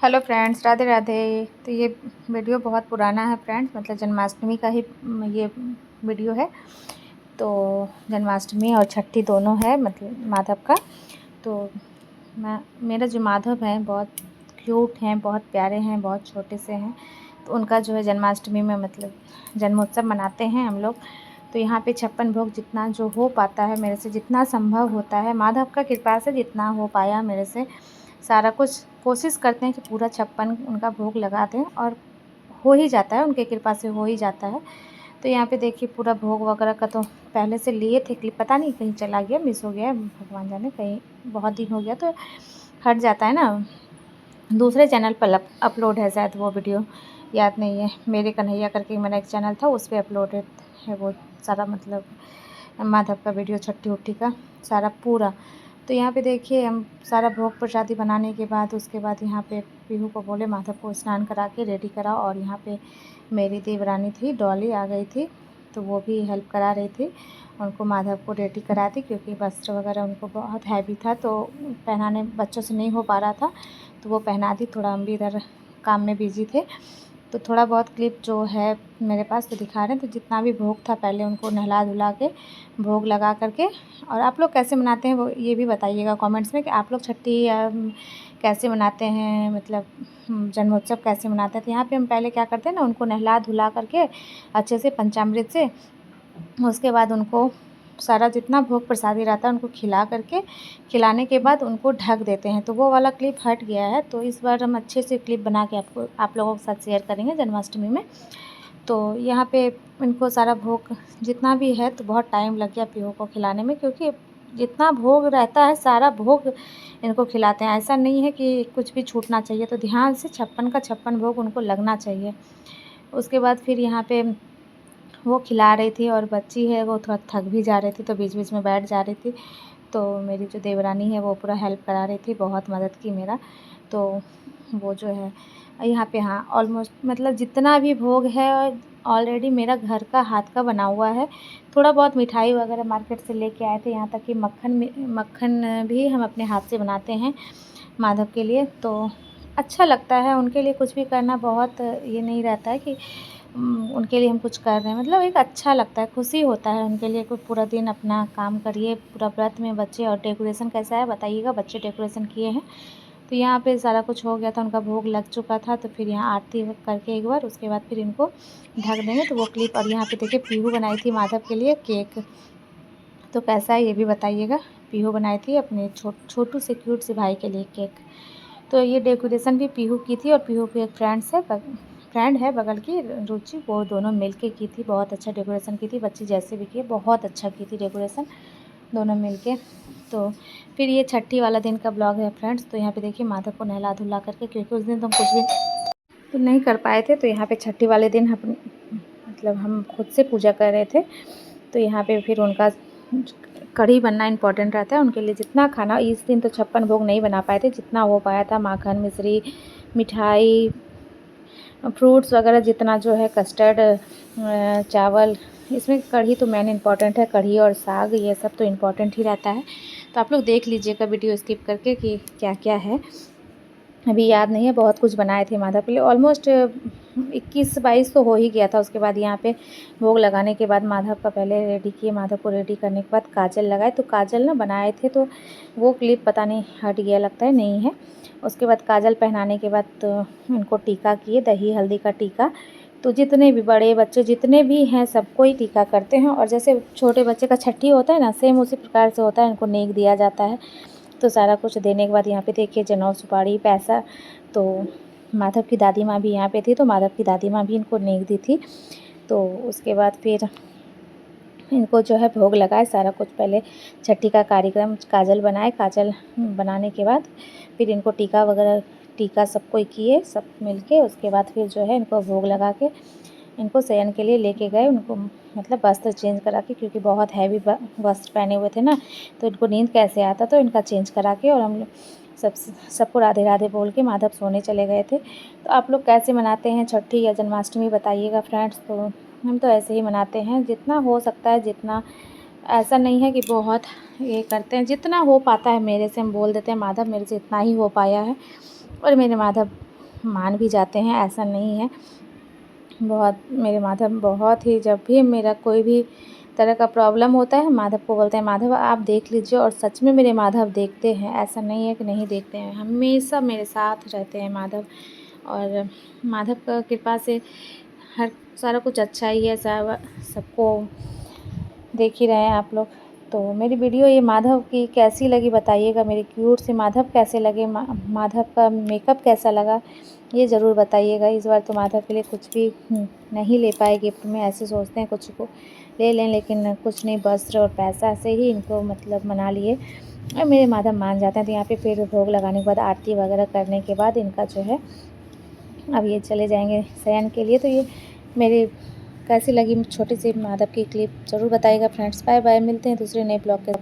Hello friends, Radhe Radhe. तो ये video बहुत पुराना है फ्रेंड्स, मतलब जन्माष्टमी का ही ये वीडियो है। तो जन्माष्टमी और छठी दोनों है, मतलब माधव का। तो मेरा जो माधव हैं बहुत क्यूट हैं, बहुत प्यारे हैं, बहुत छोटे से हैं। तो उनका जो है जन्माष्टमी में मतलब जन्मोत्सव मनाते हैं हम लोग। तो यहाँ पे 56 भोग जितना जो हो पाता है मेरे से, जितना संभव होता है माधव का कृपा से, जितना हो पाया मेरे से सारा कुछ कोशिश करते हैं कि पूरा 56 उनका भोग लगा दें, और हो ही जाता है, उनके कृपा से हो ही जाता है। तो यहाँ पे देखिए पूरा भोग वगैरह का तो पहले से लिए थे क्लिप, पता नहीं कहीं चला गया, मिस हो गया, भगवान जाने, कहीं बहुत दिन हो गया तो हट जाता है ना। दूसरे चैनल पर अपलोड है शायद वो वीडियो, याद नहीं है। मेरे कन्हैया करके मेरा एक चैनल था, उस पर अपलोडेड है वो सारा, मतलब माधव का वीडियो छठी उट्ठी का सारा पूरा। तो यहाँ पे देखिए हम सारा भोग प्रसादी बनाने के बाद, उसके बाद यहाँ पे पीहू को बोले माधव को स्नान करा के रेडी करा। और यहाँ पे मेरी देवरानी थी, डॉली आ गई थी, तो वो भी हेल्प करा रही थी उनको, माधव को रेडी करा दी, क्योंकि वस्त्र वगैरह उनको बहुत हैवी था तो पहनाने बच्चों से नहीं हो पा रहा था, तो वो पहना दी। थोड़ा हम भी इधर काम में बिजी थे, तो थोड़ा बहुत क्लिप जो है मेरे पास तो दिखा रहे हैं। तो जितना भी भोग था पहले उनको नहला धुला के भोग लगा करके। और आप लोग कैसे मनाते हैं वो ये भी बताइएगा कमेंट्स में, कि आप लोग छठी कैसे मनाते हैं, मतलब जन्मोत्सव कैसे मनाते हैं। तो यहाँ पे हम पहले क्या करते हैं ना, उनको नहला धुला करके अच्छे से पंचामृत से, उसके बाद उनको सारा जितना भोग प्रसादी रहता है उनको खिला करके, खिलाने के बाद उनको ढक देते हैं। तो वो वाला क्लिप हट गया है, तो इस बार हम अच्छे से क्लिप बना के आप लोगों के साथ शेयर करेंगे जन्माष्टमी में। तो यहाँ पे इनको सारा भोग जितना भी है, तो बहुत टाइम लग गया पीहू को खिलाने में, क्योंकि जितना भोग रहता है सारा भोग इनको खिलाते हैं। ऐसा नहीं है कि कुछ भी छूटना चाहिए, तो ध्यान से 56 का 56 भोग उनको लगना चाहिए। उसके बाद फिर यहाँ पे वो खिला रही थी, और बच्ची है वो थोड़ा थक भी जा रही थी, तो बीच बीच में बैठ जा रही थी। तो मेरी जो देवरानी है वो पूरा हेल्प करा रही थी, बहुत मदद की मेरा। तो वो जो है यहाँ पे, हाँ, ऑलमोस्ट मतलब जितना भी भोग है ऑलरेडी मेरा घर का हाथ का बना हुआ है। थोड़ा बहुत मिठाई वगैरह मार्केट से लेके आए थे, यहाँ तक कि मक्खन भी हम अपने हाथ से बनाते हैं माधव के लिए। तो अच्छा लगता है उनके लिए कुछ भी करना, बहुत ये नहीं रहता है कि उनके लिए हम कुछ कर रहे हैं, मतलब एक अच्छा लगता है, खुशी होता है उनके लिए। कोई पूरा दिन अपना काम करिए, पूरा व्रत में बच्चे, और डेकोरेशन कैसा है बताइएगा, बच्चे डेकोरेशन किए हैं। तो यहाँ पे सारा कुछ हो गया था, उनका भोग लग चुका था। तो फिर यहाँ आरती करके एक बार, उसके बाद फिर इनको ढक देंगे। तो वो क्लिप, और यहाँ पे देखिए पीहू बनाई थी माधव के लिए केक, तो कैसा है ये भी बताइएगा। पीहू बनाई थी अपने छोटू से क्यूट से भाई के लिए केक। तो ये डेकोरेशन भी पीहू की थी, और पीहू की एक फ्रेंड है बगल की, रुचि, वो दोनों मिलके की थी। बहुत अच्छा डेकोरेशन की थी, बच्ची जैसे भी की है बहुत अच्छा की थी डेकोरेशन, दोनों मिलके। तो फिर ये छठी वाला दिन का ब्लॉग है फ्रेंड्स। तो यहाँ पे देखिए माधव को नहला धुला करके, क्योंकि उस दिन तो हम कुछ भी तो नहीं कर पाए थे, तो यहाँ पे छठी वाले दिन हम मतलब हम खुद से पूजा कर रहे थे। तो यहाँ पे फिर उनका कढ़ी बनना इम्पॉर्टेंट रहता है उनके लिए। जितना खाना इस दिन तो 56 भोग नहीं बना पाए थे, जितना हो पाया था माखन मिश्री मिठाई फ्रूट्स वगैरह, जितना जो है कस्टर्ड चावल, इसमें कढ़ी तो मेन इम्पॉर्टेंट है, कढ़ी और साग ये सब तो इम्पॉर्टेंट ही रहता है। तो आप लोग देख लीजिएगा वीडियो स्किप करके कि क्या क्या है, अभी याद नहीं है। बहुत कुछ बनाए थे माधव के लिए, ऑलमोस्ट 21-22 तो हो ही गया था। उसके बाद यहाँ पे भोग लगाने के बाद माधव का पहले रेडी किए, माधव को रेडी करने के बाद काजल लगाए। तो काजल ना बनाए थे, तो वो क्लिप पता नहीं हट गया, लगता है नहीं है। उसके बाद काजल पहनाने के बाद तो उनको टीका किए, दही हल्दी का टीका। तो जितने भी बड़े बच्चे जितने भी हैं सबको ही टीका करते हैं, और जैसे छोटे बच्चे का छठी होता है ना, सेम उसी प्रकार से होता है, इनको नेक दिया जाता है। तो सारा कुछ देने के बाद यहाँ पे देखिए जनेऊ सुपारी पैसा, तो माधव की दादी माँ भी यहाँ पे थी, तो माधव की दादी माँ भी इनको नेक दी थी। तो उसके बाद फिर इनको जो है भोग लगाए, सारा कुछ पहले छठी का कार्यक्रम, काजल बनाए, काजल बनाने के बाद फिर इनको टीका वगैरह, टीका सबको किए सब मिलके। उसके बाद फिर जो है इनको भोग लगा के इनको शयन के लिए लेके गए, उनको मतलब वस्त्र चेंज करा के, क्योंकि बहुत हैवी वस्त्र पहने हुए थे ना, तो इनको नींद कैसे आता, तो इनका चेंज करा के, और हम लोग सबको राधे राधे बोल के माधव सोने चले गए थे। तो आप लोग कैसे मनाते हैं छठी या जन्माष्टमी बताइएगा फ्रेंड्स। तो हम तो ऐसे ही मनाते हैं, जितना हो सकता है, जितना, ऐसा नहीं है कि बहुत ये करते हैं, जितना हो पाता है मेरे से हम बोल देते हैं माधव मेरे से इतना ही हो पाया है, और मेरे माधव मान भी जाते हैं, ऐसा नहीं है। बहुत मेरे माधव बहुत ही, जब भी मेरा कोई भी तरह का प्रॉब्लम होता है माधव को बोलते हैं माधव आप देख लीजिए, और सच में मेरे माधव देखते हैं, ऐसा नहीं है कि नहीं देखते हैं, हमेशा मेरे साथ रहते हैं माधव। और माधव का कृपा से हर सारा कुछ अच्छा ही है, सबको देख ही रहे हैं आप लोग। तो मेरी वीडियो ये माधव की कैसी लगी बताइएगा, मेरे क्यूट से माधव कैसे लगे, माधव का मेकअप कैसा लगा ये ज़रूर बताइएगा। इस बार तो माधव के लिए कुछ भी नहीं ले पाए गिफ्ट में, ऐसे सोचते हैं कुछ को ले लें, लेकिन कुछ नहीं, वस्त्र और पैसा से ही इनको मतलब मना लिए, और मेरे माधव मान जाते हैं। तो यहाँ पे फिर भोग लगाने के बाद आरती वगैरह करने के बाद इनका जो है अब ये चले जाएंगे शयन के लिए। तो ये मेरी कैसी लगी छोटी सी माधव की क्लिप ज़रूर बताइएगा फ्रेंड्स। बाय बाय, मिलते हैं दूसरे नए ब्लॉग के।